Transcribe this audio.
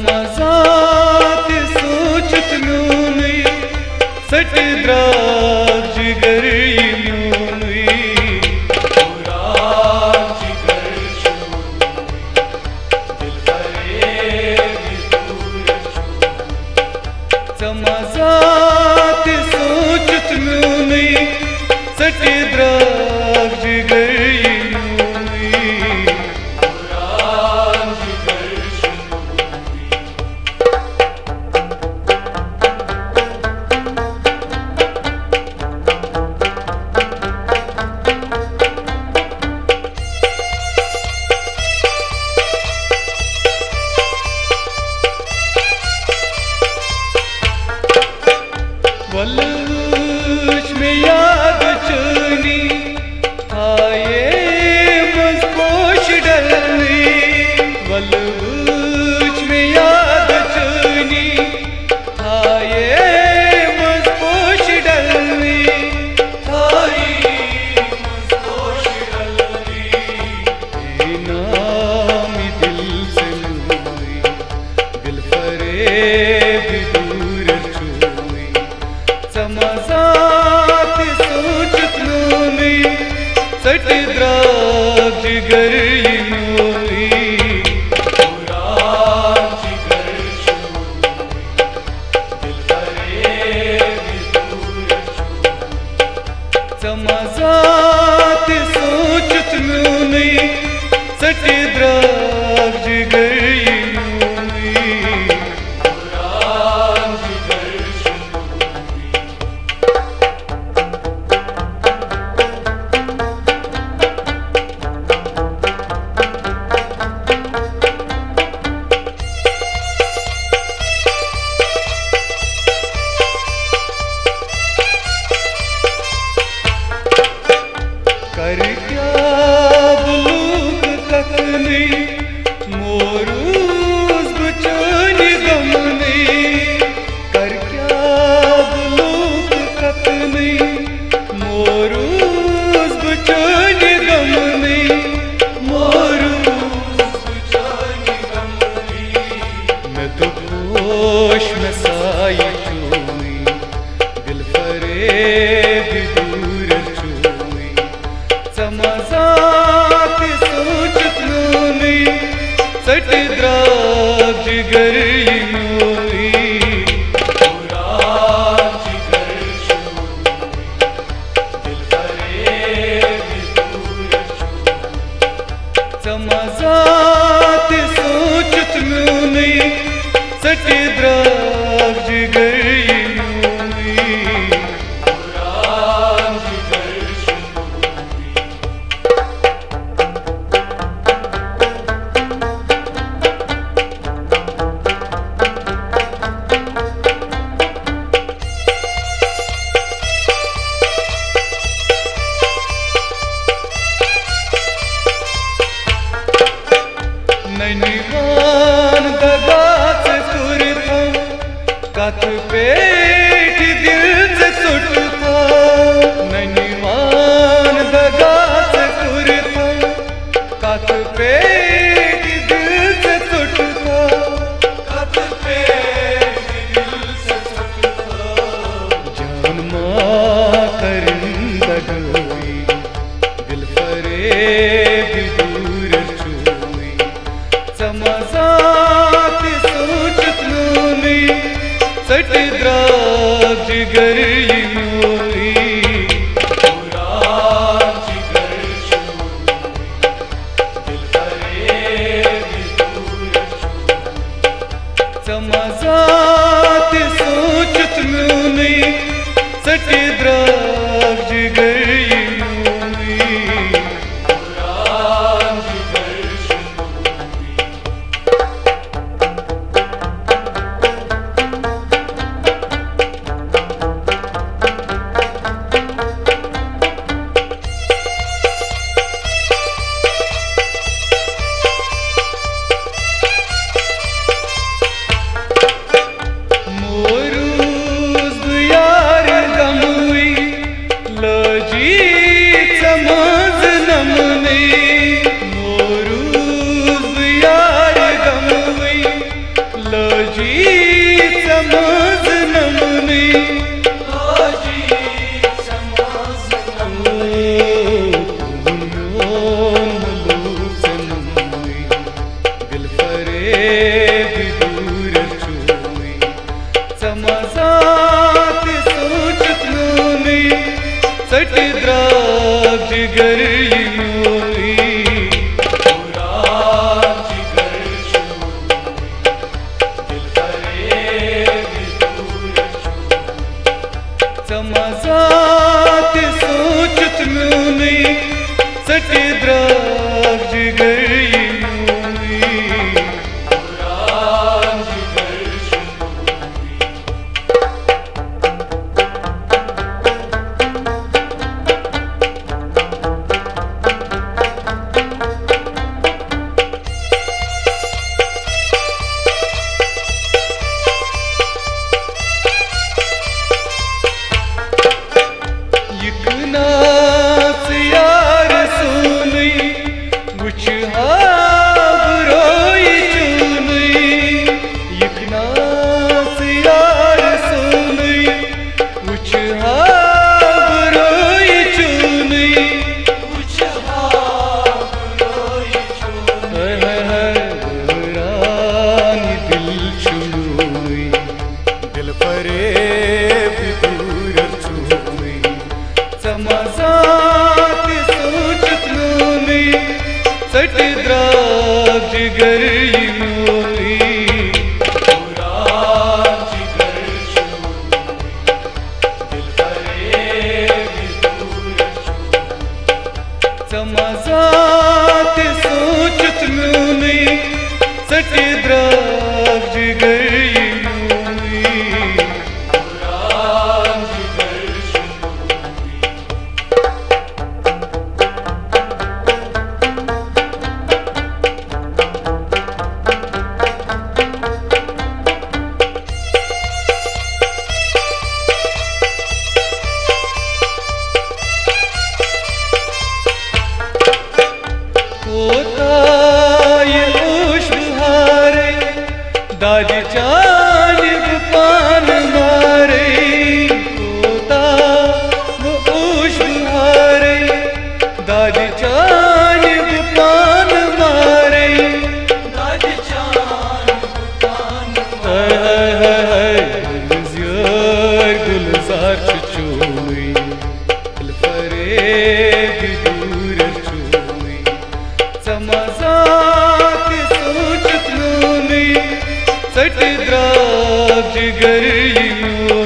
समाजात सोचत म्यूनुई सट द्राग जिगर म्यूनुई समाजात सोचत म्यूनुई सट द्राग जिगर वल्लूश में याद चुनी आए मजपोश डलनी वल्लूश में याद चुनी आए मजपोश डलनी आई मजपोश डलनी नाम दिल से लूई दिल फरेब दूर छुई समाजात सोचत म्यूनुई सट द्राग जिगर म्यूनुई समाजात सोचत म्यूनुई सट द्राग जिगर कर क्या बुलूक तकनी मोरूज गुचोनी गमनी कर क्या बुलूक तकनी मोरूज गुचोनी गमनी मोरूज गुचोनी गमनी मैं तो होश में साई चूई दिल फरेब दूर छुई समाजात सोचत म्यूनुई सट द्राग जिगर म्यूनुई समाजात सोचत म्यूनुई सट द्राग जिगर नैनीवान दगा से सुरता कथ पेट दिल से सुटता नैनीवान दगा से सुरता कथ पेट दिल से सुटता कथ पेट दिल से सुटता जान मां करिंदा गई दिल फरेब दूर छुई समाजात सोचत म्यूनुई सट द्राग जिगर म्यूनुई समाजात सोचत म्यूनुई सट द्राग जिगर द्राग जिगर यिनोई कुरान जिगर शुनोई यिकनास यार सोनई वुछ हाब रोई चुनई यिकनास यार सोनई वुछ हाब रोई चुनई कुछ हाब रोई चुनई रानी दिल चुनोई दिल फरेब दूर चुनोई समाजात सोचत नोनी सट द्राग जिगर यिनोई कुरान जिगर शुनोई दिल फरेब दूर चुनोई समाजात सोचत नोनी सट द्राग जिगर यिनोई कुरान जिगर शुनोई कोताय उश्हारे दाज चालिब पान मारे कोता वो उश्हारे दाज चालिब पान मारे दाद चान पान गुलजार गुलजार चोई दिल फरेब दूर चोई समाजात सोचत नोनी सट द्राग जिगर यिनोई